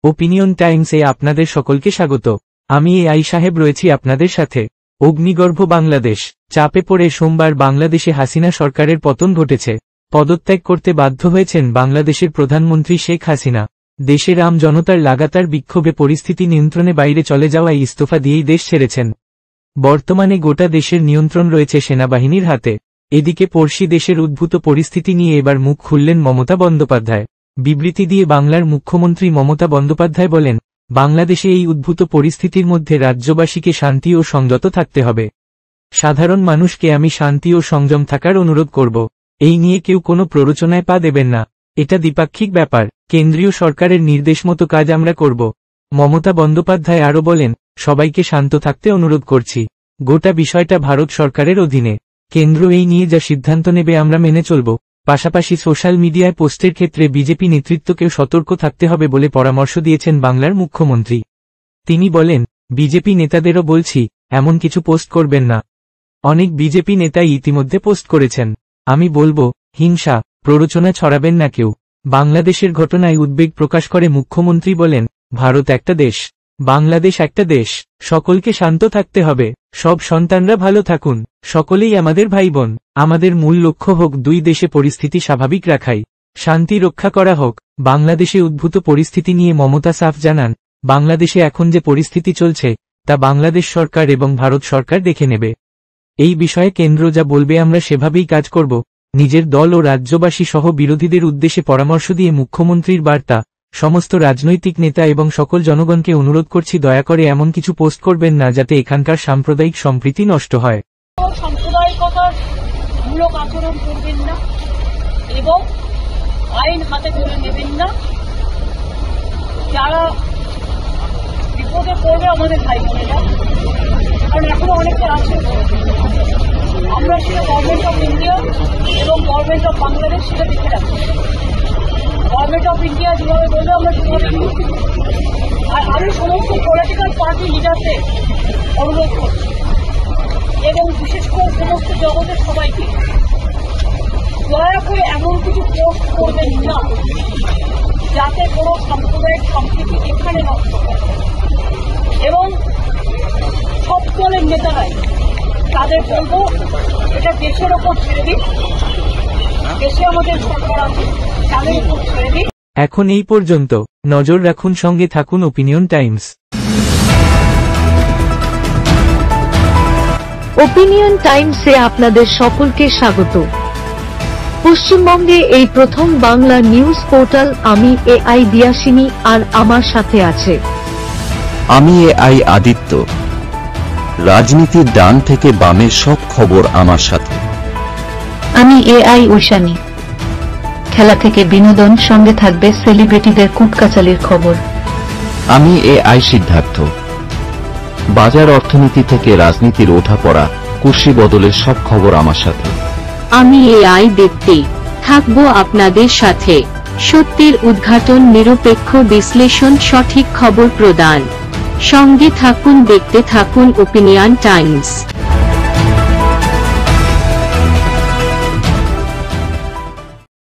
Opinion টাইমসে আপনাদের সকলকে স্বাগত। আমি এআই সাহেব রয়েছি আপনাদের সাথে। অগ্নিগর্ভ বাংলাদেশ চাপে পড়ে সোমবার বাংলাদেশে হাসিনা সরকারের পতন ঘটেছে। পদত্যাগ করতে বাধ্য হয়েছেন বাংলাদেশের প্রধানমন্ত্রী শেখ হাসিনা। দেশের আম জনতার লাগাতার বিক্ষোভে পরিস্থিতি নিয়ন্ত্রণে বাইরে চলে যাওয়ায় ইস্তফা দিয়েই দেশ ছেড়েছেন। বর্তমানে গোটা দেশের নিয়ন্ত্রণ রয়েছে সেনাবাহিনীর হাতে। এদিকে পড়শি দেশের উদ্ভূত পরিস্থিতি নিয়ে এবার মুখ খুললেন মমতা বন্দ্যোপাধ্যায়। বিবৃতি দিয়ে বাংলার মুখ্যমন্ত্রী মমতা বন্দ্যোপাধ্যায় বলেন, বাংলাদেশে এই উদ্ভূত পরিস্থিতির মধ্যে রাজ্যবাসীকে শান্তি ও সংযত থাকতে হবে। সাধারণ মানুষকে আমি শান্তি ও সংযম থাকার অনুরোধ করব। এই নিয়ে কেউ কোনো প্ররোচনায় পা দেবেন না। এটা দ্বিপাক্ষিক ব্যাপার। কেন্দ্রীয় সরকারের নির্দেশ মতো কাজ আমরা করব। মমতা বন্দ্যোপাধ্যায় আরও বলেন, সবাইকে শান্ত থাকতে অনুরোধ করছি। গোটা বিষয়টা ভারত সরকারের অধীনে। কেন্দ্র এই নিয়ে যা সিদ্ধান্ত নেবে আমরা মেনে চলব। পাশাপাশি সোশ্যাল মিডিয়ায় পোস্টের ক্ষেত্রে বিজেপি নেতৃত্বকেও সতর্ক থাকতে হবে বলে পরামর্শ দিয়েছেন বাংলার মুখ্যমন্ত্রী। তিনি বলেন, বিজেপি নেতাদেরও বলছি, এমন কিছু পোস্ট করবেন না। অনেক বিজেপি নেতাই ইতিমধ্যে পোস্ট করেছেন। আমি বলবো, হিংসা, প্ররোচনা ছড়াবেন না কেউ। বাংলাদেশের ঘটনায় উদ্বেগ প্রকাশ করে মুখ্যমন্ত্রী বলেন, ভারত একটা দেশ, বাংলাদেশ একটা দেশ, সকলকে শান্ত থাকতে হবে। সব সন্তানরা ভালো থাকুন, সকলেই আমাদের ভাই বোন। আমাদের মূল লক্ষ্য হোক দুই দেশে পরিস্থিতি স্বাভাবিক রাখাই, শান্তি রক্ষা করা হোক। বাংলাদেশে উদ্ভূত পরিস্থিতি নিয়ে মমতা সাফ জানান, বাংলাদেশে এখন যে পরিস্থিতি চলছে তা বাংলাদেশ সরকার এবং ভারত সরকার দেখে নেবে। এই বিষয়ে কেন্দ্র যা বলবে আমরা সেভাবেই কাজ করব। নিজের দল ও রাজ্যবাসী সহ বিরোধীদের উদ্দেশ্যে পরামর্শ দিয়ে মুখ্যমন্ত্রীর বার্তা, সমস্ত রাজনৈতিক নেতা এবং সকল জনগণকে অনুরোধ করছি, দয়া করে এমন কিছু পোস্ট করবেন না যাতে এখানকার সাম্প্রদায়িক সম্প্রীতি নষ্ট হয়। সাম্প্রদায়িকতার মূলক আচরণ করবেন না এবং আইন হাতে তুলে নেবেন না। যারা বিপদে পড়বে আমাদের ভাই বোনেরা, কারণ এখনো অনেকে আছে। আমরা সেটা গভর্নমেন্ট অফ ইন্ডিয়া এবং গভর্নমেন্ট অফ বাংলাদেশ সেটা দেখে রাখছি। গভর্নমেন্ট অফ ইন্ডিয়া যেভাবে বলবে আমরা সেভাবে করছি। আর আমি সমস্ত পলিটিক্যাল পার্টি লিডারদের অনুরোধ করছি এবং বিশেষ করে সমস্ত জগতের সবাইকে, দয়া করে এমন কিছু পোস্ট করবেন না যাতে কোনো সাম্প্রদায়িক সম্প্রীতি এখানে নষ্ট হয়। এবং সব দলের নেতারাই তাদের বলবো, এটা দেশের ওপর ছেড়ে দিন। দেশে আমাদের সরকার আছে, তাদের উপর ছেড়ে দিন। এখন এই পর্যন্ত। নজর রাখুন, সঙ্গে থাকুন ওপিনিয়ন টাইমস। ওপিনিয়ন টাইমসে আপনাদের সকলকে স্বাগত। পশ্চিমবঙ্গে এই প্রথম বাংলা নিউজ পোর্টাল। আমি এআই দিয়াসিনী, আর আমার সাথে আছে আমি এআই আদিত্য। রাজনীতির ডান থেকে বামের সব খবর আমার সাথে। আমি এআই ঐশানী। খেলা থেকে বিনোদন, সঙ্গে থাকবে সেলিব্রিটিদের কুটকাচালির খবর। আমি এআই সিদ্ধার্থ। বাজার অর্থনীতি থেকে রাজনীতির ওঠাপড়া, কুর্সি বদলের সব খবর আমার সাথে। আমি এআই দীপ্তি, থাকবো আপনাদের সাথে। সত্যের উদ্ঘাটন, নিরপেক্ষ বিশ্লেষণ, সঠিক খবর প্রদান। সঙ্গে থাকুন, দেখতে থাকুন ওপিনিয়ন টাইমস।